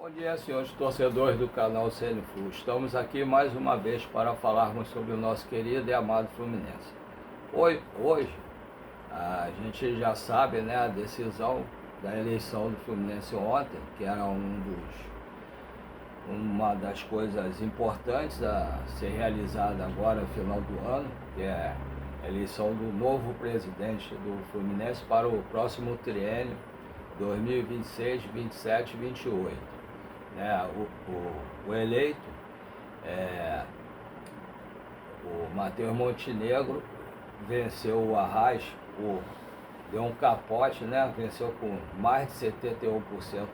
Bom dia, senhores torcedores do canal CNFlu. Estamos aqui mais uma vez para falarmos sobre o nosso querido e amado Fluminense. Hoje a gente já sabe, né, a decisão da eleição do Fluminense ontem, que era uma das coisas importantes a ser realizada agora no final do ano, que é a eleição do novo presidente do Fluminense para o próximo triênio 2026, 27 e 28. O eleito, o Matheus Montenegro, venceu o Arraiz, deu um capote, né? Venceu com mais de 71%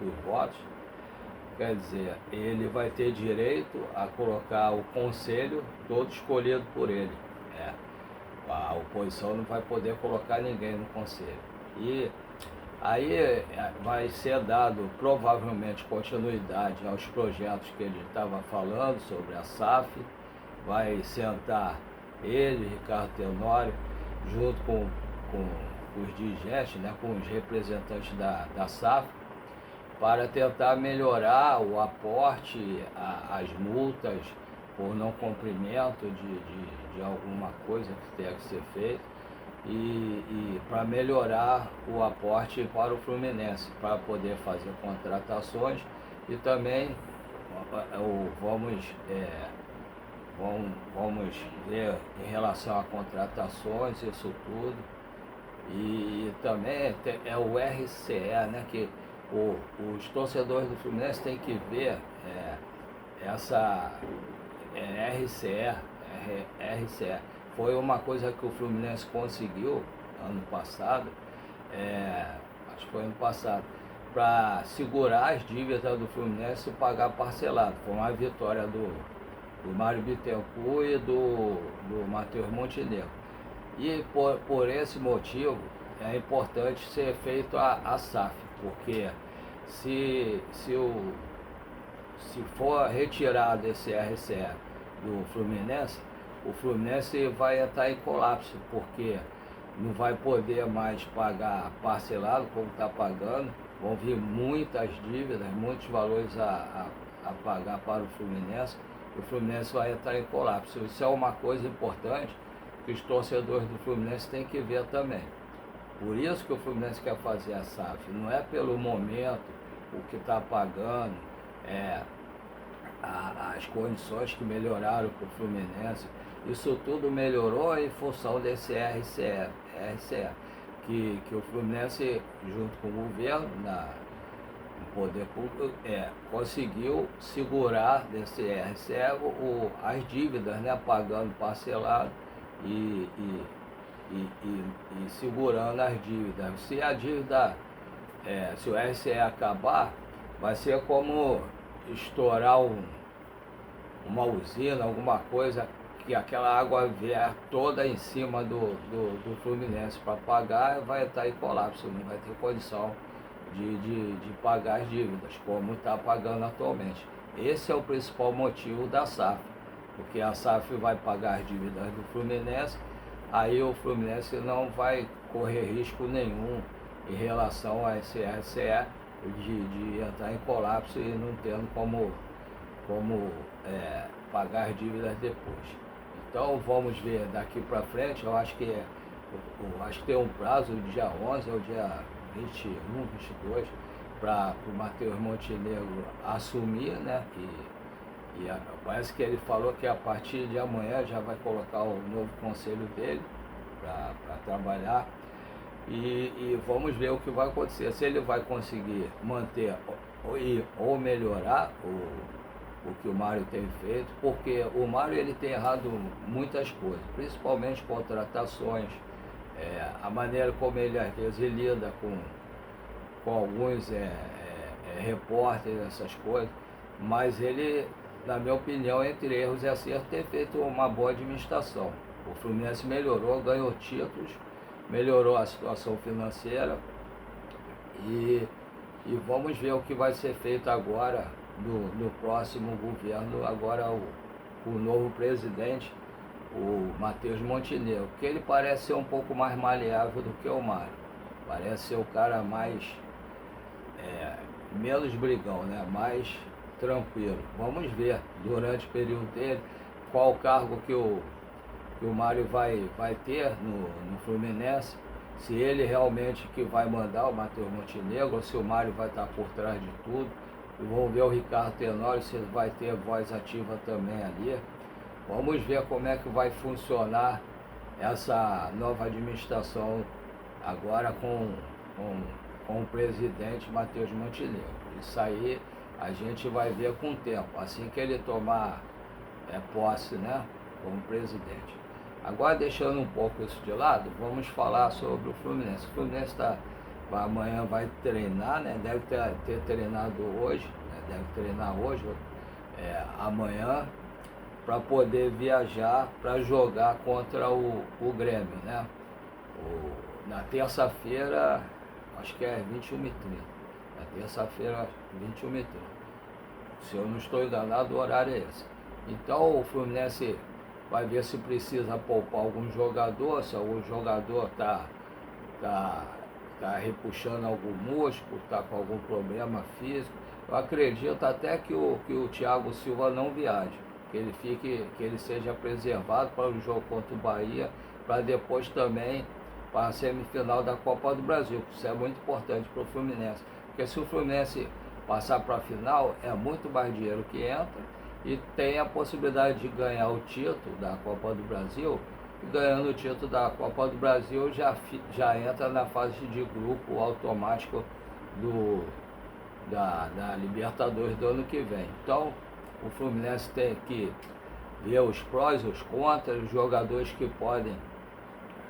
dos votos. Quer dizer, ele vai ter direito a colocar o conselho todo escolhido por ele. A oposição não vai poder colocar ninguém no conselho. E aí vai ser dado provavelmente continuidade aos projetos que ele estava falando sobre a SAF. Vai sentar ele, Ricardo Tenório, junto com os dirigentes, né, com os representantes da SAF, para tentar melhorar o aporte, as multas por não cumprimento de alguma coisa que tenha que ser feita. E para melhorar o aporte para o Fluminense, para poder fazer contratações e também vamos ver em relação a contratações, isso tudo. E também é o RCE, né, que os torcedores do Fluminense têm que ver essa RCE. Foi uma coisa que o Fluminense conseguiu ano passado, acho que foi ano passado, para segurar as dívidas do Fluminense e pagar parcelado. Foi uma vitória do Mário Bittencourt e do Matheus Montenegro. E por esse motivo é importante ser feito a SAF, porque se for retirado esse RCE do Fluminense, o Fluminense vai estar em colapso, porque não vai poder mais pagar parcelado como está pagando, vão vir muitas dívidas, muitos valores a pagar para o Fluminense, e o Fluminense vai estar em colapso. Isso é uma coisa importante que os torcedores do Fluminense têm que ver também. Por isso que o Fluminense quer fazer a SAF, não é pelo momento, o que está pagando, as condições que melhoraram para o Fluminense. Isso tudo melhorou em função desse RCE, que o Fluminense, junto com o governo, no poder público, conseguiu segurar desse RCE as dívidas, né, pagando parcelado e segurando as dívidas. Se a dívida, se o RCE acabar, vai ser como estourar uma usina, alguma coisa, que aquela água vier toda em cima do Fluminense para pagar, vai estar em colapso, não vai ter condição de pagar as dívidas, como está pagando atualmente. Esse é o principal motivo da SAF, porque a SAF vai pagar as dívidas do Fluminense, aí o Fluminense não vai correr risco nenhum em relação a esse RCE de entrar em colapso e não tendo como pagar as dívidas depois. Então vamos ver daqui para frente. Eu acho que tem um prazo, do dia 11 ao dia 21, 22, para o Matheus Montenegro assumir, né? E parece que ele falou que a partir de amanhã já vai colocar o novo conselho dele para trabalhar. E vamos ver o que vai acontecer, se ele vai conseguir manter ou melhorar o que o Mário tem feito, porque o Mário ele tem errado muitas coisas, principalmente contratações, a maneira como ele às vezes lida com alguns repórteres, essas coisas, mas ele, na minha opinião, entre erros e acertos, tem feito uma boa administração. O Fluminense melhorou, ganhou títulos, melhorou a situação financeira e vamos ver o que vai ser feito agora no próximo governo, agora o novo presidente, o Matheus Montenegro, que ele parece ser um pouco mais maleável do que o Mário, parece ser o cara mais menos brigão, né? Mais tranquilo. Vamos ver durante o período dele qual cargo que o Mário vai ter no Fluminense, se ele realmente que vai mandar o Matheus Montenegro, ou se o Mário vai estar por trás de tudo. E vamos ver o Ricardo Tenório, se ele vai ter voz ativa também ali. Vamos ver como é que vai funcionar essa nova administração agora com o presidente Matheus Montenegro. Isso aí a gente vai ver com o tempo, assim que ele tomar posse, né, como presidente. Agora, deixando um pouco isso de lado, vamos falar sobre o Fluminense. O Fluminense amanhã vai treinar, né, deve ter treinado hoje, né, deve treinar hoje, amanhã, para poder viajar para jogar contra o Grêmio, né? Na terça-feira, acho que é 21h30. Na terça-feira, 21h30. Se eu não estou enganado, o horário é esse. Então o Fluminense vai ver se precisa poupar algum jogador, se algum jogador está repuxando algum músculo, está com algum problema físico. Eu acredito até que o Thiago Silva não viaje, que ele seja preservado para o jogo contra o Bahia, para depois também para a semifinal da Copa do Brasil. Isso é muito importante para o Fluminense, porque se o Fluminense passar para a final, é muito mais dinheiro que entra e tem a possibilidade de ganhar o título da Copa do Brasil. E ganhando o título da Copa do Brasil já entra na fase de grupo automático da Libertadores do ano que vem. Então o Fluminense tem que ver os prós e os contras, os jogadores que podem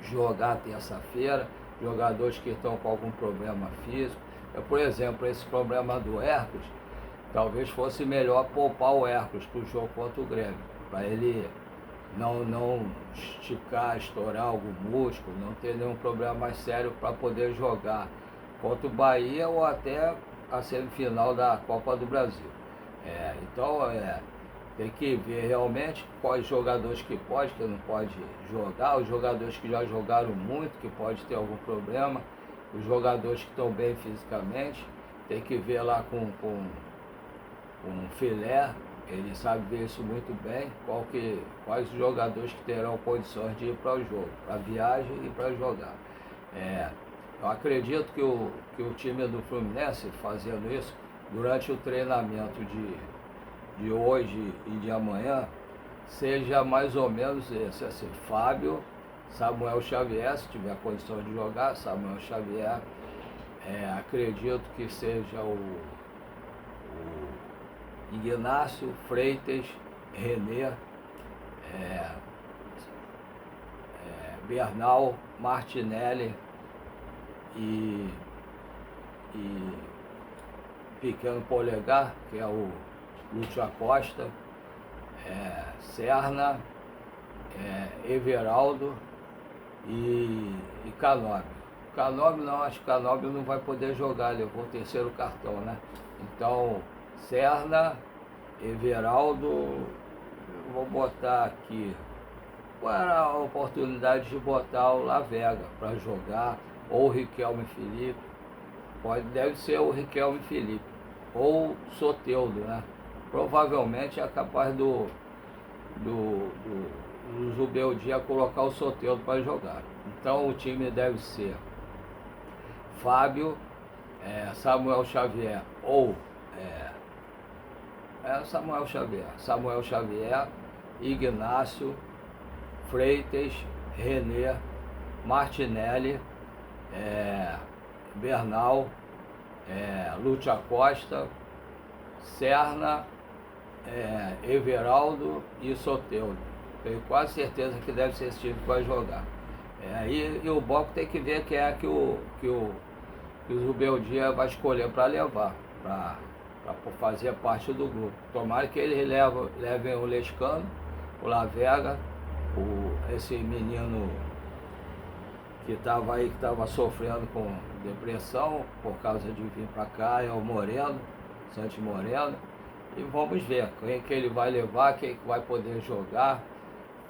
jogar terça-feira, jogadores que estão com algum problema físico. Por exemplo, esse problema do Hércules, talvez fosse melhor poupar o Hércules para o jogo contra o Grêmio, para ele não esticar, estourar algum músculo, não ter nenhum problema mais sério para poder jogar contra o Bahia ou até a semifinal da Copa do Brasil. Então tem que ver realmente quais jogadores que pode, que não pode jogar, os jogadores que já jogaram muito, que pode ter algum problema, os jogadores que estão bem fisicamente, tem que ver lá com o Filé, ele sabe ver isso muito bem, quais os jogadores que terão condições de ir para o jogo, para a viagem e para jogar. Eu acredito que o time do Fluminense fazendo isso durante o treinamento de hoje e de amanhã, seja mais ou menos esse, assim, Fábio, Samuel Xavier, se tiver condição de jogar, Samuel Xavier, acredito que seja o Ignácio, Freitas, Renê, Bernal, Martinelli e Pequeno Polegar, que é o Lúcio Acosta, Serna, Everaldo e Canóbio. Canóbio não, acho que Canóbio não vai poder jogar, levou o terceiro cartão, né? Então, Serna, Everaldo, vou botar aqui, qual era a oportunidade de botar o Lavega para jogar, ou o Riquelme Felipe, deve ser o Riquelme Felipe, ou Soteldo, né? Provavelmente é capaz do Zubeldia colocar o Soteldo para jogar. Então o time deve ser Fábio, Samuel Xavier ou Samuel Xavier, Ignácio, Freitas, Renê, Martinelli, Bernal, Lúcio Acosta, Serna, Everaldo e Soteldo. Tenho quase certeza que deve ser esse time que vai jogar. E o Boco tem que ver quem é que o Zubeldia vai escolher para levar, para fazer parte do grupo. Tomara que eles levem o Lescano, o Lavega, esse menino que estava sofrendo com depressão por causa de vir para cá, é o Moreno, Santi Moreno. E vamos ver quem que ele vai levar, quem que vai poder jogar.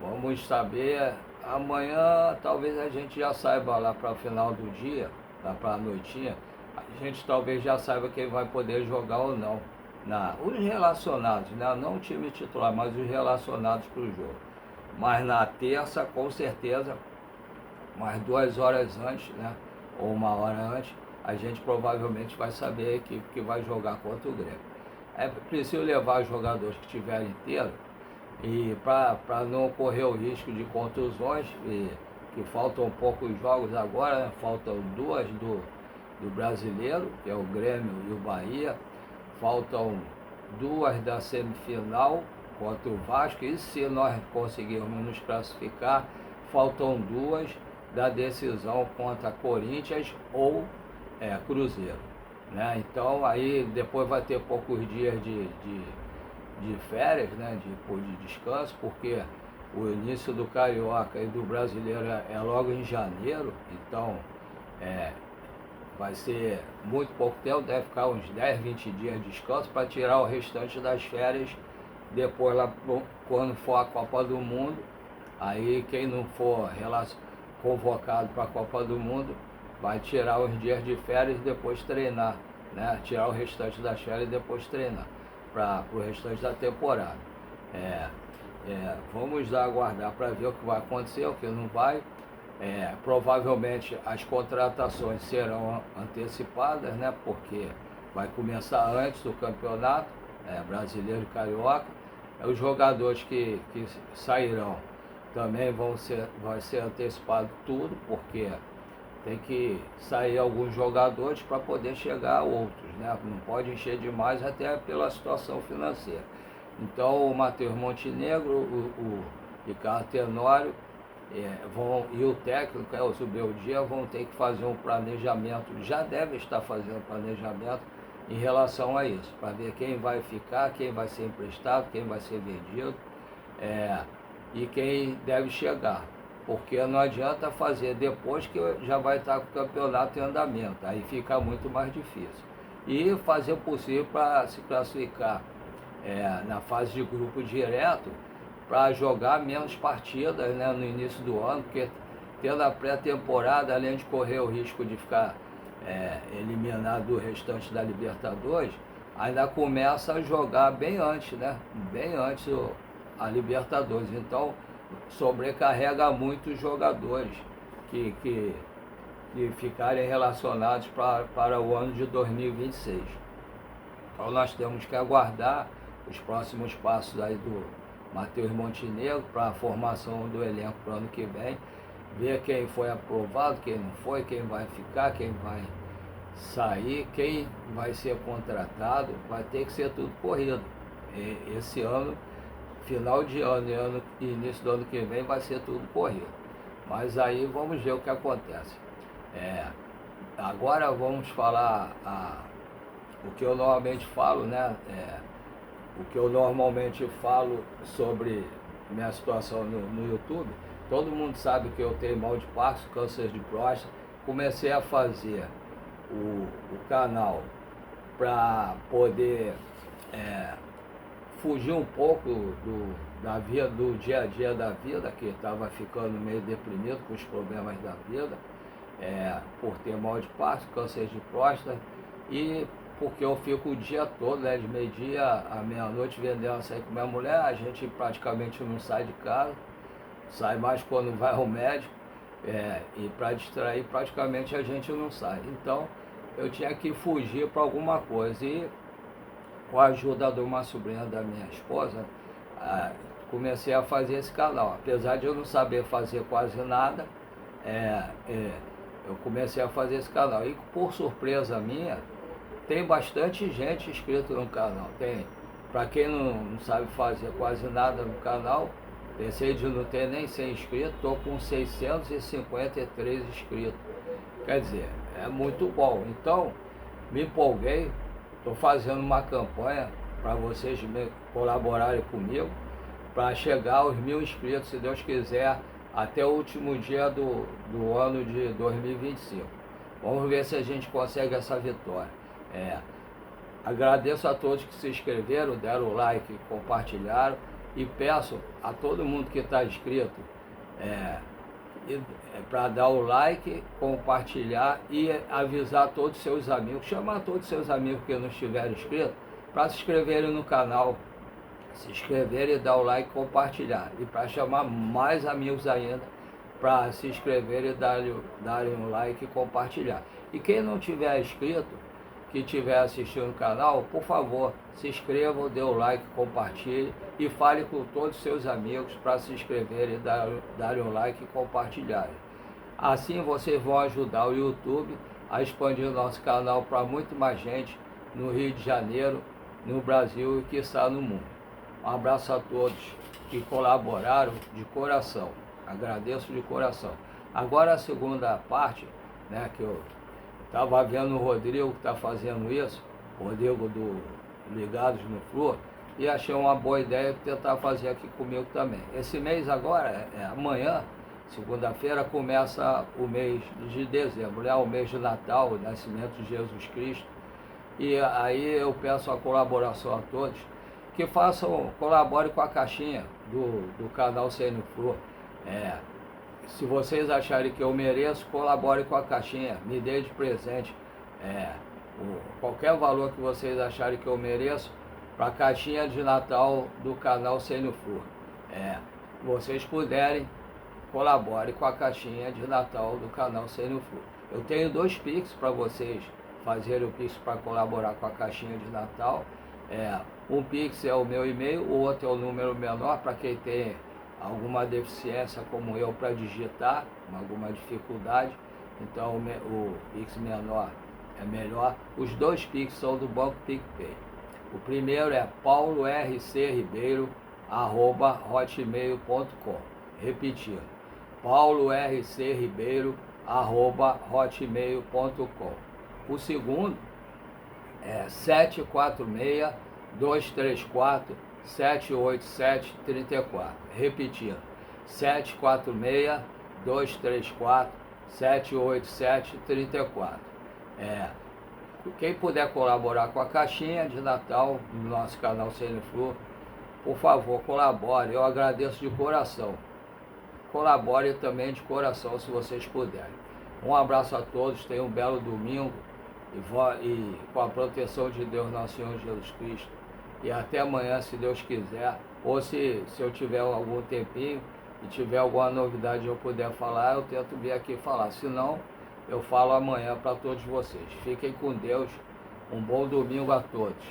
Vamos saber. Amanhã talvez a gente já saiba lá para o final do dia, lá para a noitinha, a gente talvez já saiba quem vai poder jogar ou não. Os relacionados, né? Não o time titular, mas os relacionados para o jogo. Mas na terça, com certeza, mais 2 horas antes, né? Ou 1 hora antes, a gente provavelmente vai saber a equipe que vai jogar contra o Grêmio. É preciso levar os jogadores que estiverem inteiros e para não correr o risco de contusões, que faltam poucos jogos agora, né? Faltam 2 do brasileiro, que é o Grêmio e o Bahia, faltam 2 da semifinal contra o Vasco, e se nós conseguirmos nos classificar, faltam 2 da decisão contra Corinthians ou Cruzeiro, né? Então aí depois vai ter poucos dias de férias, né? de descanso, porque o início do Carioca e do Brasileiro é logo em janeiro, então vai ser muito pouco tempo, deve ficar uns 10, 20 dias de descanso para tirar o restante das férias. Depois, lá, quando for a Copa do Mundo, aí quem não for convocado para a Copa do Mundo vai tirar os dias de férias e depois treinar, né? Tirar o restante das férias e depois treinar para o restante da temporada. Vamos aguardar para ver o que vai acontecer, o que não vai. Provavelmente as contratações serão antecipadas, né? Porque vai começar antes do campeonato brasileiro e carioca. Os jogadores que sairão também vai ser antecipado tudo, porque tem que sair alguns jogadores para poder chegar outros, né? Não pode encher demais, até pela situação financeira. Então o Matheus Montenegro, o Ricardo Tenório e o técnico, o Zubeldia, vão ter que fazer um planejamento, já deve estar fazendo planejamento em relação a isso, para ver quem vai ficar, quem vai ser emprestado, quem vai ser vendido e quem deve chegar. Porque não adianta fazer depois que já vai estar com o campeonato em andamento, aí fica muito mais difícil. E fazer o possível para se classificar na fase de grupo direto, para jogar menos partidas, né, no início do ano, porque tendo a pré-temporada, além de correr o risco de ficar eliminado do restante da Libertadores, ainda começa a jogar bem antes, né? Bem antes a Libertadores. Então sobrecarrega muito os jogadores que ficarem relacionados para o ano de 2026. Então nós temos que aguardar os próximos passos aí do Matheus Montenegro para a formação do elenco para o ano que vem, ver quem foi aprovado, quem não foi, quem vai ficar, quem vai sair, quem vai ser contratado. Vai ter que ser tudo corrido. Esse ano, final de ano e início do ano que vem, vai ser tudo corrido. Mas aí vamos ver o que acontece. Agora vamos falar o que eu normalmente falo, né? O que eu normalmente falo sobre minha situação no YouTube. Todo mundo sabe que eu tenho mal de Parkinson, câncer de próstata. Comecei a fazer o canal para poder fugir um pouco do dia a dia da vida, que estava ficando meio deprimido com os problemas da vida, por ter mal de Parkinson, câncer de próstata, e porque eu fico o dia todo, né, de meio-dia à meia-noite vendendo açaí com minha mulher. A gente praticamente não sai de casa, sai mais quando vai ao médico, e para distrair praticamente a gente não sai. Então eu tinha que fugir para alguma coisa, e com a ajuda de uma sobrinha da minha esposa, comecei a fazer esse canal. Apesar de eu não saber fazer quase nada, eu comecei a fazer esse canal, e por surpresa minha, tem bastante gente inscrita no canal. Para quem não sabe fazer quase nada no canal, pensei de não ter nem 100 inscritos, estou com 653 inscritos. Quer dizer, é muito bom. Então, me empolguei, estou fazendo uma campanha para vocês colaborarem comigo, para chegar aos 1000 inscritos, se Deus quiser, até o último dia do ano de 2025. Vamos ver se a gente consegue essa vitória. Agradeço a todos que se inscreveram, deram o like, compartilharam, e peço a todo mundo que está inscrito para dar o like, compartilhar e avisar todos os seus amigos, chamar todos os seus amigos que não estiverem inscritos para se inscreverem no canal, se inscreverem e dar o like e compartilhar, e para chamar mais amigos ainda para se inscreverem e darem um like e compartilhar. E quem não tiver inscrito, que estiver assistindo o canal, por favor, se inscreva, dê o like, compartilhe e fale com todos os seus amigos para se inscreverem, darem um like e compartilharem. Assim vocês vão ajudar o YouTube a expandir o nosso canal para muito mais gente no Rio de Janeiro, no Brasil e quiçá no mundo. Um abraço a todos que colaboraram de coração. Agradeço de coração. Agora a segunda parte, né, que eu estava vendo o Rodrigo que está fazendo isso, o Rodrigo do Ligados no Flu, e achei uma boa ideia tentar fazer aqui comigo também. Esse mês agora, amanhã, segunda-feira, começa o mês de dezembro, né, o mês de Natal, o nascimento de Jesus Cristo. E aí eu peço a colaboração a todos, que colaborem com a caixinha do canal CN Flu. Se vocês acharem que eu mereço, colabore com a caixinha, me dê de presente qualquer valor que vocês acharem que eu mereço para a caixinha de Natal do canal CN Flu. Vocês puderem, colabore com a caixinha de Natal do canal CN Flu. Eu tenho 2 Pix para vocês fazerem o Pix para colaborar com a caixinha de Natal. Um Pix é o meu e-mail, o outro é o número menor para quem tem alguma deficiência como eu para digitar, alguma dificuldade, então o Pix menor é melhor. Os 2 Pix são do Banco PicPay. O primeiro é paulorcribeiro@hotmail.com. Repetindo, paulorcribeiro@hotmail.com. O segundo é 746-234-787-34. Repetindo, 746-234-787-34. Quem puder colaborar com a caixinha de Natal no nosso canal CN Flu, por favor, colabore. Eu agradeço de coração. Colabore também de coração se vocês puderem. Um abraço a todos, tenham um belo domingo e com a proteção de Deus, nosso Senhor Jesus Cristo. E até amanhã, se Deus quiser, ou se eu tiver algum tempinho e tiver alguma novidade eu puder falar, eu tento vir aqui falar. Se não, eu falo amanhã para todos vocês. Fiquem com Deus. Um bom domingo a todos.